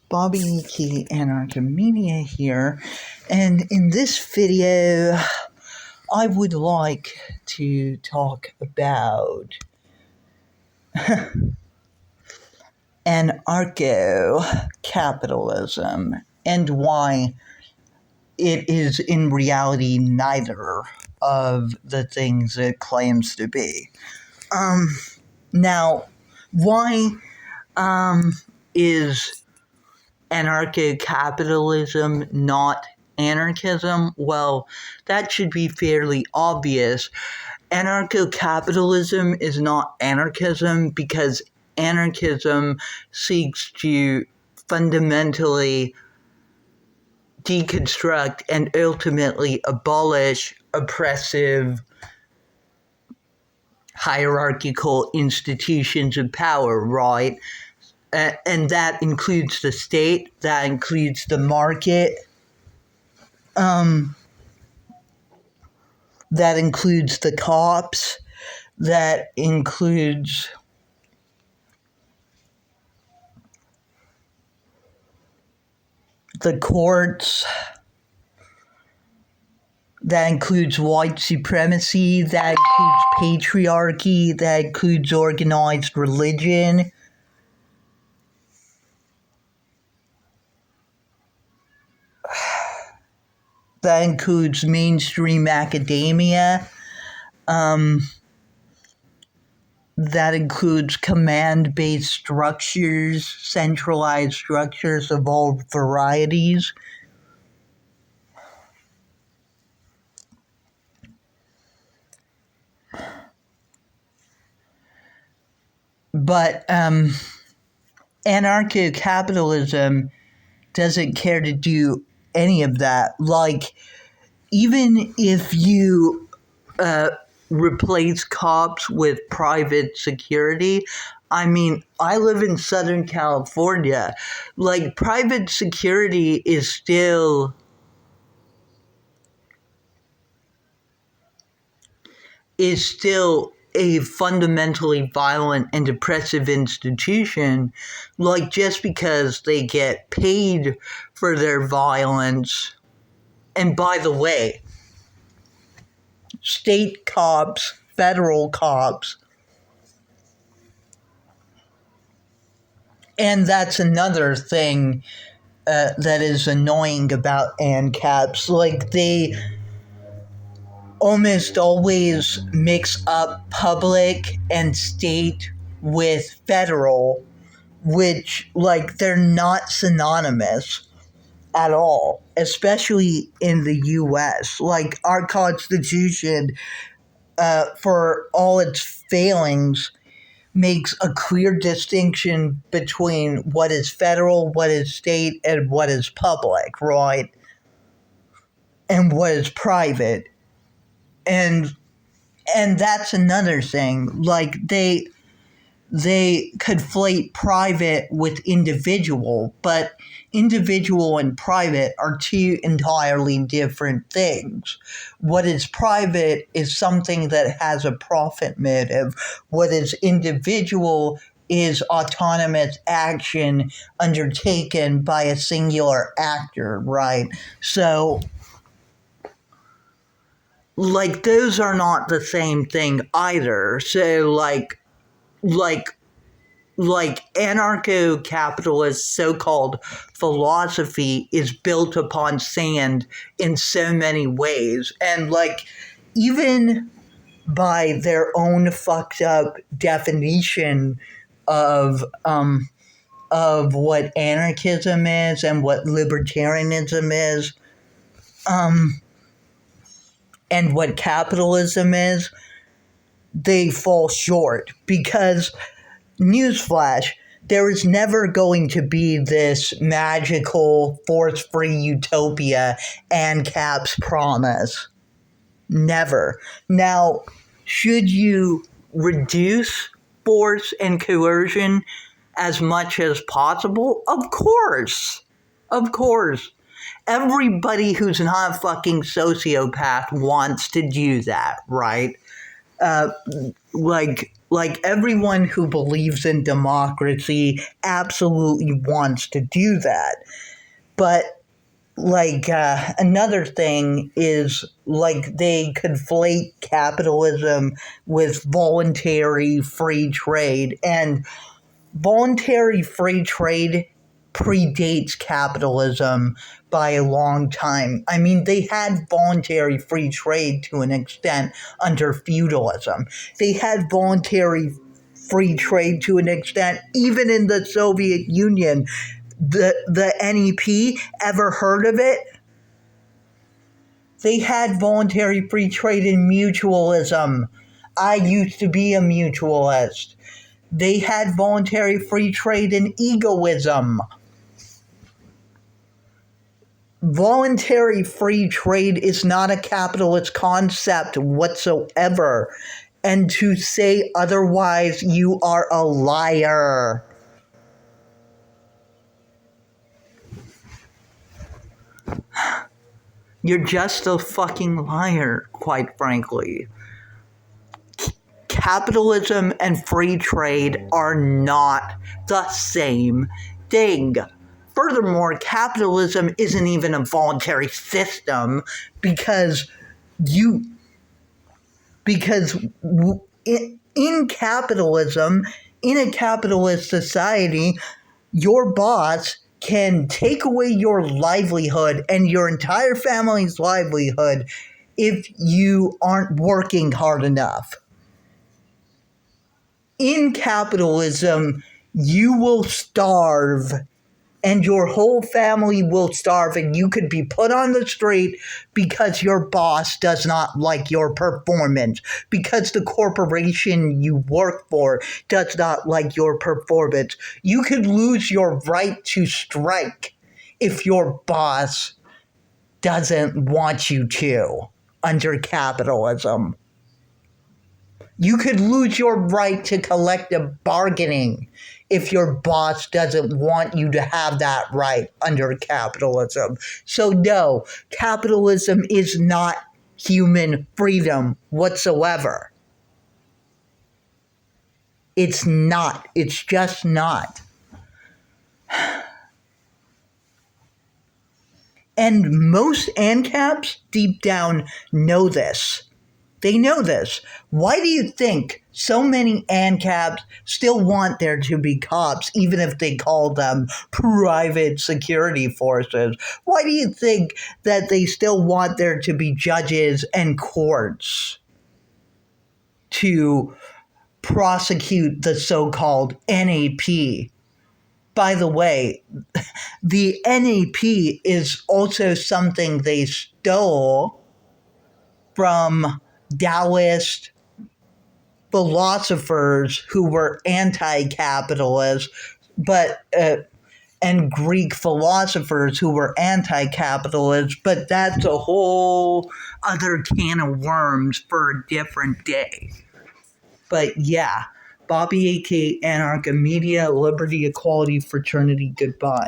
Bobby Key Anarchomania here, and in this video I would like to talk about anarcho-capitalism and why it is in reality neither of the things it claims to be. Now, why is anarcho-capitalism not anarchism? Well, that should be fairly obvious. Anarcho-capitalism is not anarchism because anarchism seeks to fundamentally deconstruct and ultimately abolish oppressive hierarchical institutions of power, right? And that includes the state, that includes the market, that includes the cops, that includes the courts, that includes white supremacy, that includes patriarchy, that includes organized religion. That includes mainstream academia. That includes command-based structures, centralized structures of all varieties. But anarcho-capitalism doesn't care to do any of that. Like, even if you replace cops with private security, I mean, I live in Southern California. Like, private security is still a fundamentally violent and oppressive institution. Like, just because they get paid for their violence. And by the way, state cops, federal cops, and that's another thing that is annoying about ANCAPs. Like, they almost always mix up public and state with federal, which, like, they're not synonymous at all, especially in the U.S. Like, our Constitution, for all its failings, makes a clear distinction between what is federal, what is state, and what is public, right? And what is private. And that's another thing. Like, they conflate private with individual, but individual and private are two entirely different things. What is private is something that has a profit motive. What is individual is autonomous action undertaken by a singular actor, right? So, like, those are not the same thing either. So, like anarcho-capitalist so-called philosophy is built upon sand in so many ways. And, like, even by their own fucked up definition of what anarchism is and what libertarianism is, and what capitalism is, they fall short because, newsflash, there is never going to be this magical, force-free utopia ANCAPs promise. Never. Now, should you reduce force and coercion as much as possible? Of course. Of course. Everybody who's not a fucking sociopath wants to do that, right? Like, Like, everyone who believes in democracy absolutely wants to do that. But, like, another thing is, like, they conflate capitalism with voluntary free trade. And voluntary free trade predates capitalism by a long time. I mean, they had voluntary free trade to an extent under feudalism. They had voluntary free trade to an extent even in the Soviet Union. The NEP, ever heard of it? They had voluntary free trade in mutualism. I used to be a mutualist. They had voluntary free trade in egoism. Voluntary free trade is not a capitalist concept whatsoever. And to say otherwise, you are a liar. You're just a fucking liar, quite frankly. Capitalism and free trade are not the same thing. Furthermore, capitalism isn't even a voluntary system because in capitalism, in a capitalist society, your boss can take away your livelihood and your entire family's livelihood if you aren't working hard enough. In capitalism, you will starve and your whole family will starve, and you could be put on the street because your boss does not like your performance, because the corporation you work for does not like your performance. You could lose your right to strike if your boss doesn't want you to under capitalism. You could lose your right to collective bargaining if your boss doesn't want you to have that right under capitalism. So no, capitalism is not human freedom whatsoever. It's not. It's just not. And most ANCAPs deep down know this. They know this. Why do you think so many ANCAPs still want there to be cops, even if they call them private security forces? Why do you think that they still want there to be judges and courts to prosecute the so-called NAP? By the way, the NAP is also something they stole from Taoist philosophers who were anti-capitalist, and Greek philosophers who were anti-capitalist, but that's a whole other can of worms for a different day. But yeah, Bobby A.K. Anarcha Media, Liberty, Equality, Fraternity, goodbye.